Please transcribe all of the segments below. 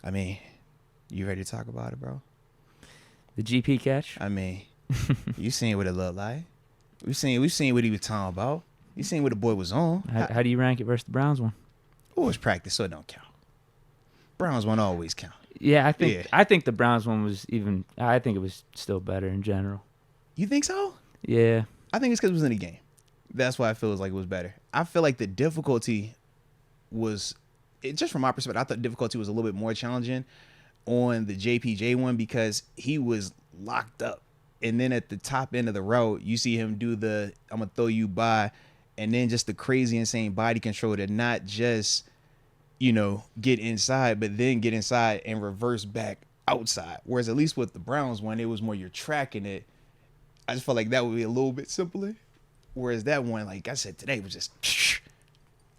I mean, you ready to talk about it, bro? The GP catch? I mean, you seen what it looked like. We seen what he was talking about. You seen what the boy was on. How do you rank it versus the Browns one? It was practice, so it don't count. Browns one always count. Yeah, I think the Browns one was even. I think it was still better in general. You think so? Yeah. I think it's because it was in the game. That's why I feel like it was better. I feel like the difficulty was, just from my perspective, I thought difficulty was a little bit more challenging on the JPJ one because he was locked up. And then at the top end of the route, you see him do the I'm going to throw you by, and then just the crazy, insane body control to not just, get inside, but then get inside and reverse back outside. Whereas at least with the Browns one, it was more you're tracking it. I just felt like that would be a little bit simpler. Whereas that one, like I said today, was just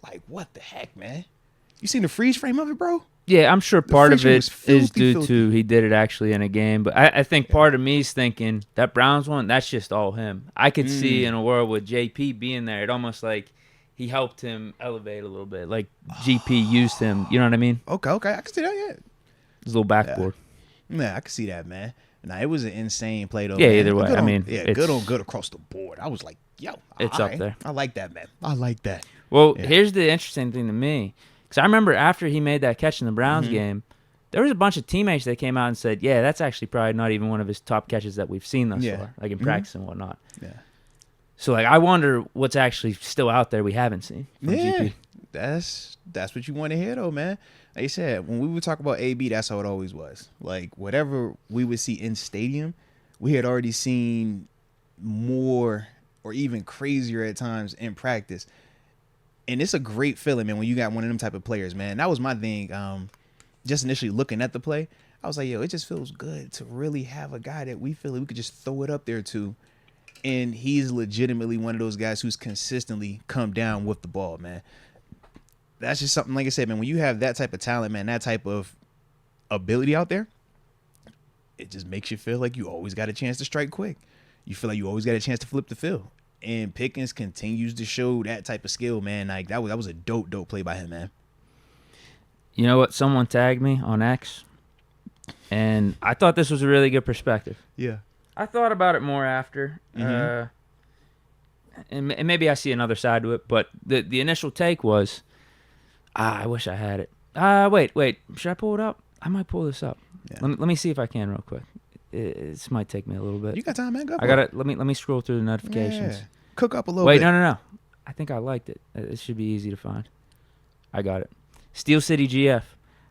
like, what the heck, man? You seen the freeze frame of it, bro? Yeah, I'm sure part of it is due to he did it actually in a game. But I think part of me is thinking that Browns one, that's just all him. I could see in a world with JP being there, it almost like he helped him elevate a little bit. Like GP used him. You know what I mean? Okay. I can see that, yeah. His little backboard. Yeah, I can see that, man. Nah, it was an insane play, though. Yeah, man. either way. Good on good across the board. I was like, yo. It's up there. I like that, man. I like that. Well, here's the interesting thing to me. Because I remember after he made that catch in the Browns game, there was a bunch of teammates that came out and said, yeah, that's actually probably not even one of his top catches that we've seen thus far, like in practice and whatnot. Yeah. So, like, I wonder what's actually still out there we haven't seen from GP. That's what you want to hear, though, man. Like you said, when we would talk about AB, that's how it always was. Like, whatever we would see in stadium, we had already seen more or even crazier at times in practice. And it's a great feeling, man, when you got one of them type of players, man. That was my thing. Just initially looking at the play, I was like, yo, it just feels good to really have a guy that we feel like we could just throw it up there to. And he's legitimately one of those guys who's consistently come down with the ball, man. That's just something, like I said, man, when you have that type of talent, man, that type of ability out there, it just makes you feel like you always got a chance to strike quick. You feel like you always got a chance to flip the field. And Pickens continues to show that type of skill, man. Like that was a dope play by him, man. You know what? Someone tagged me on X, and I thought this was a really good perspective. Yeah. I thought about it more after, and maybe I see another side to it, but the initial take was, I wish I had it. Wait, should I pull it up? I might pull this up. Yeah. Let me see if I can real quick. This might take me a little bit. You got time, man? Go. I got it. Let me scroll through the notifications. Yeah. Cook up a little bit. Wait, no. I think I liked it. It should be easy to find. I got it. Steel City GF.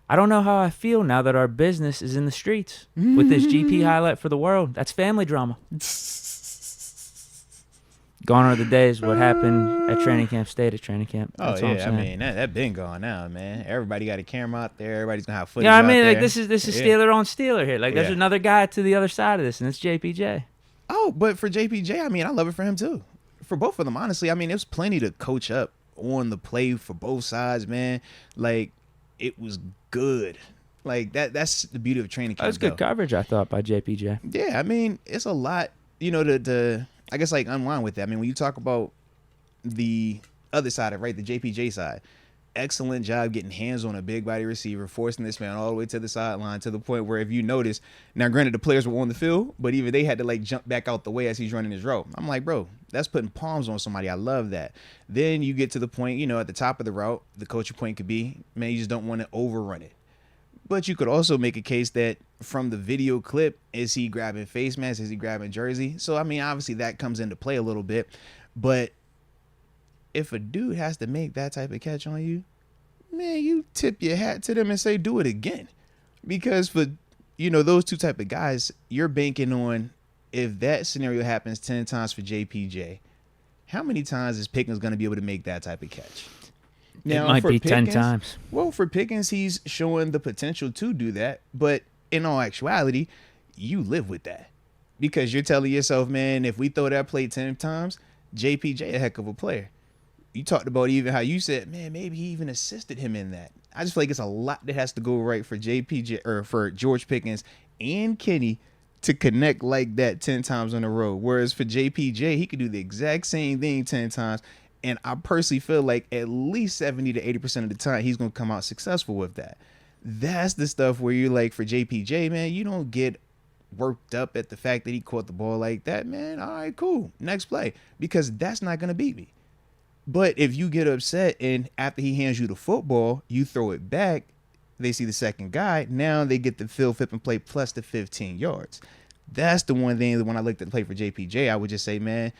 I don't know how I feel now that our business is in the streets with this GP highlight for the world. That's family drama. Gone are the days what happened at training camp stayed at training camp. That's all I'm saying. I mean that been gone now, man. Everybody got a camera out there. Everybody's gonna have footage. Yeah, I mean, out like there. this is Steeler on Steeler here. Like there's another guy to the other side of this, and it's JPJ. Oh, but for JPJ, I mean, I love it for him too. For both of them, honestly. I mean, there's plenty to coach up on the play for both sides, man. Like it was good. Like that's the beauty of training camp. That was good coverage, I thought, by JPJ. Yeah, I mean, it's a lot, to I guess like unwind with that. I mean, when you talk about the other side of the JPJ side, excellent job getting hands on a big body receiver, forcing this man all the way to the sideline to the point where if you notice, now granted the players were on the field, but even they had to like jump back out the way as he's running his route. I'm like, bro, that's putting palms on somebody. I love that. Then you get to the point, at the top of the route, the coaching point could be, man, you just don't want to overrun it. But you could also make a case that from the video clip, is he grabbing face mask? Is he grabbing jersey? So, I mean, obviously that comes into play a little bit. But if a dude has to make that type of catch on you, man, you tip your hat to them and say, do it again. Because for, those two type of guys, you're banking on if that scenario happens 10 times for JPJ, how many times is Pickens going to be able to make that type of catch? Now, it might be Pickens, 10 times. Well, for Pickens, he's showing the potential to do that. But in all actuality, you live with that. Because you're telling yourself, man, if we throw that play 10 times, JPJ a heck of a player. You talked about even how you said, man, maybe he even assisted him in that. I just feel like it's a lot that has to go right for JPJ or for George Pickens and Kenny to connect like that 10 times on the road. Whereas for JPJ, he could do the exact same thing 10 times. And I personally feel like at least 70 to 80% of the time, he's going to come out successful with that. That's the stuff where you're like, for JPJ, man, you don't get worked up at the fact that he caught the ball like that, man. All right, cool. Next play. Because that's not going to beat me. But if you get upset and after he hands you the football, you throw it back, they see the second guy, now they get the field flip and play plus the 15 yards. That's the one thing that when I looked at the play for JPJ, I would just say, man,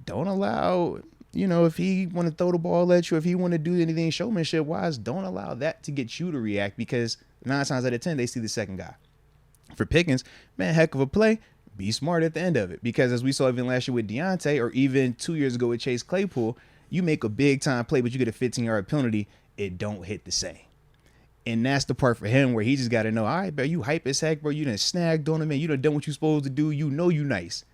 don't allow, if he want to throw the ball at you, if he want to do anything showmanship wise, don't allow that to get you to react, because 9 times out of 10, they see the second guy. For Pickens, man, heck of a play. Be smart at the end of it, because as we saw even last year with Deontay, or even 2 years ago with Chase Claypool, you make a big time play, but you get a 15-yard penalty, it don't hit the same. And that's the part for him where he just got to know, all right, bro, you hype as heck, bro. You done snagged on him, man. You done what you supposed to do. You know you nice.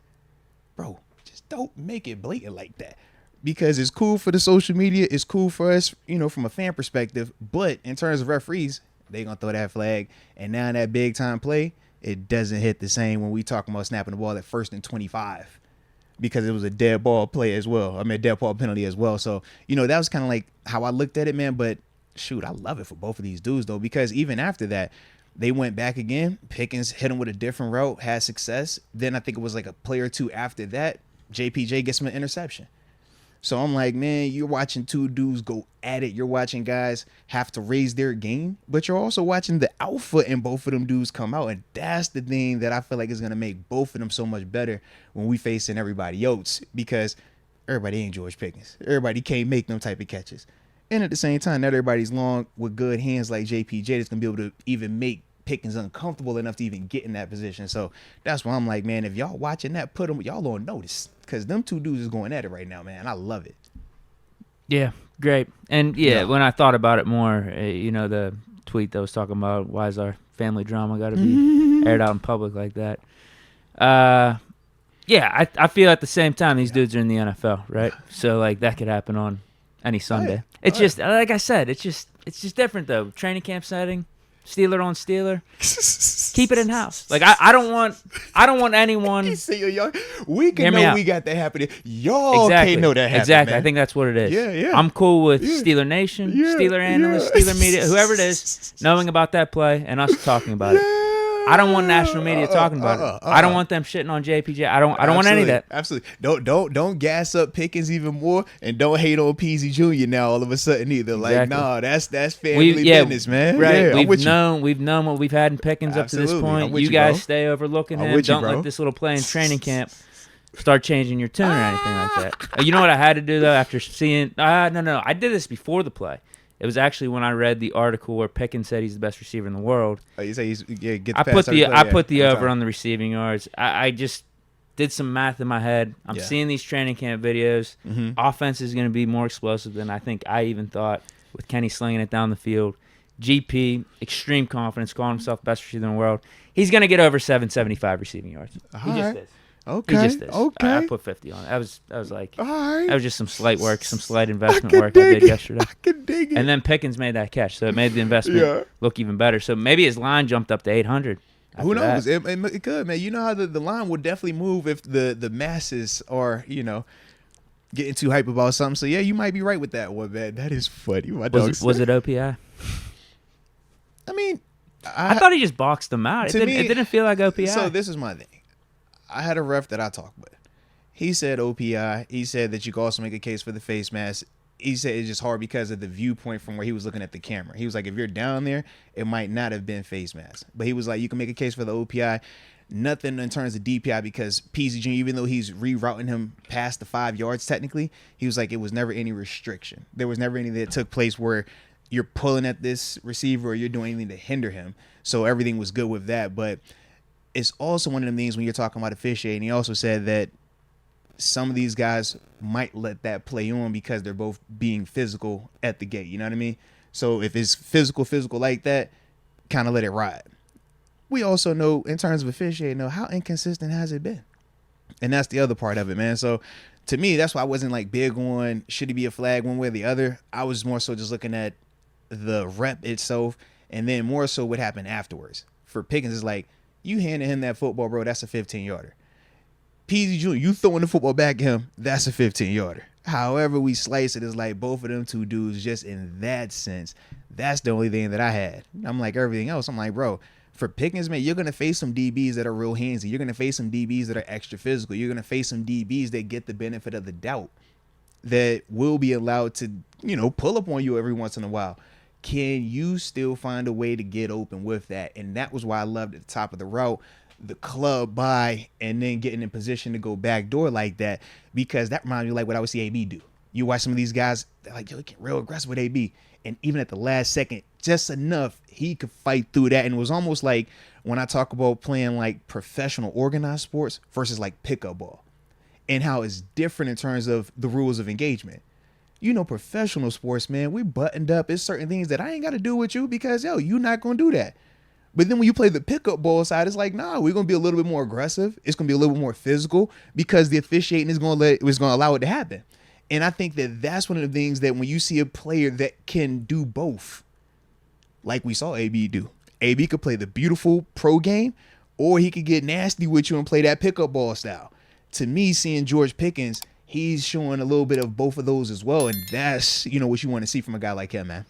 Bro, just don't make it blatant like that. Because it's cool for the social media. It's cool for us, from a fan perspective. But in terms of referees, they going to throw that flag. And now in that big time play, it doesn't hit the same when we talking about snapping the ball at 1st and 25. Because it was a dead ball play as well. I mean, a dead ball penalty as well. So, that was kind of like how I looked at it, man. But shoot, I love it for both of these dudes, though, because even after that, they went back again. Pickens hit him with a different route, had success. Then I think it was like a play or two after that, JPJ gets him an interception. So I'm like, man, you're watching two dudes go at it. You're watching guys have to raise their game, but you're also watching the alpha in both of them dudes come out. And that's the thing that I feel like is going to make both of them so much better when we facing everybody else, because everybody ain't George Pickens. Everybody can't make them type of catches. And at the same time, not everybody's long with good hands like JPJ that's going to be able to even make Pickens uncomfortable enough to even get in that position. So that's why I'm like, man, if y'all watching that, put them, y'all on notice, because them two dudes is going at it right now, man. I love it. Yeah, great. And when I thought about it more, the tweet that was talking about why is our family drama got to be aired out in public like that. I feel at the same time these dudes are in the NFL, right? So like that could happen on any Sunday. It's just like I said, it's just different though. Training camp setting, Steeler on Steeler. Keep it in house. Like I don't want anyone. We can know we got that happening. Y'all can't know that happening. Exactly. Man. I think that's what it is. Yeah. I'm cool with Steeler Nation, Steeler analysts, Steeler media, whoever it is, knowing about that play and us talking about it. I don't want national media talking about it. I don't want them shitting on JPJ. I don't want any of that. Absolutely. Don't gas up Pickens even more, and don't hate on Peasy Jr. now all of a sudden either. Exactly. Like, nah, that's family business, man. Right. Yeah, we've known what we've had in Pickens up to this point. You guys stay overlooking him. Don't let this little play in training camp start changing your tune or anything like that. You know what I had to do though after seeing? No. I did this before the play. It was actually when I read the article where Pickens said he's the best receiver in the world. Oh, you say I put the over on the receiving yards. I just did some math in my head. I'm seeing these training camp videos. Mm-hmm. Offense is going to be more explosive than I think I even thought, with Kenny slinging it down the field. GP, extreme confidence, calling himself best receiver in the world. He's going to get over 775 receiving yards. He just is. Okay. He just is. Okay. I put 50 on it. I was like, all right. That was just some slight work, some slight investment work I did yesterday. I can dig it. And then Pickens made that catch, so it made the investment look even better. So maybe his line jumped up to 800. Who knows? It could, man. You know how the line will definitely move if the masses are, getting too hype about something. So, yeah, you might be right with that one, man. That is funny. Was it OPI? I mean, I thought he just boxed them out. It didn't feel like OPI. So this is my thing. I had a ref that I talked with. He said OPI. He said that you could also make a case for the face mask. He said it's just hard because of the viewpoint from where he was looking at the camera. He was like, if you're down there, it might not have been face mask. But he was like, you can make a case for the OPI. Nothing in terms of DPI, because PZ Jr., even though he's rerouting him past the 5 yards technically, he was like, it was never any restriction. There was never anything that took place where you're pulling at this receiver or you're doing anything to hinder him. So everything was good with that. But it's also one of them things when you're talking about officiating. He also said that some of these guys might let that play on because they're both being physical at the gate. You know what I mean? So if it's physical like that, kind of let it ride. We also know in terms of officiating, how inconsistent has it been? And that's the other part of it, man. So to me, that's why I wasn't like big on should it be a flag one way or the other. I was more so just looking at the rep itself and then more so what happened afterwards. For Pickens, it's like, you handed him that football, bro, that's a 15-yarder. PZ Jr., you throwing the football back at him, that's a 15-yarder. However we slice it, is like both of them two dudes, just in that sense, that's the only thing that I had. I'm like, everything else, I'm like, bro, for Pickens, man, you're gonna face some DBs that are real handsy. You're gonna face some DBs that are extra physical. You're gonna face some DBs that get the benefit of the doubt, that will be allowed to, pull up on you every once in a while. Can you still find a way to get open with that? And that was why I loved at the top of the route, the club by, and then getting in position to go backdoor like that, because that reminds me like what I would see AB do. You watch some of these guys, they're like, yo, they get real aggressive with AB. And even at the last second, just enough, he could fight through that. And it was almost like when I talk about playing like professional organized sports versus like pickup ball, and how it's different in terms of the rules of engagement. Professional sports, man, we buttoned up. It's certain things that I ain't got to do with you because, yo, you're not going to do that. But then when you play the pickup ball side, it's like, nah, we're going to be a little bit more aggressive. It's going to be a little bit more physical because the officiating is going to allow it to happen. And I think that that's one of the things that when you see a player that can do both, like we saw AB do. AB could play the beautiful pro game, or he could get nasty with you and play that pickup ball style. To me, seeing George Pickens, he's showing a little bit of both of those as well. And that's, what you want to see from a guy like him, man.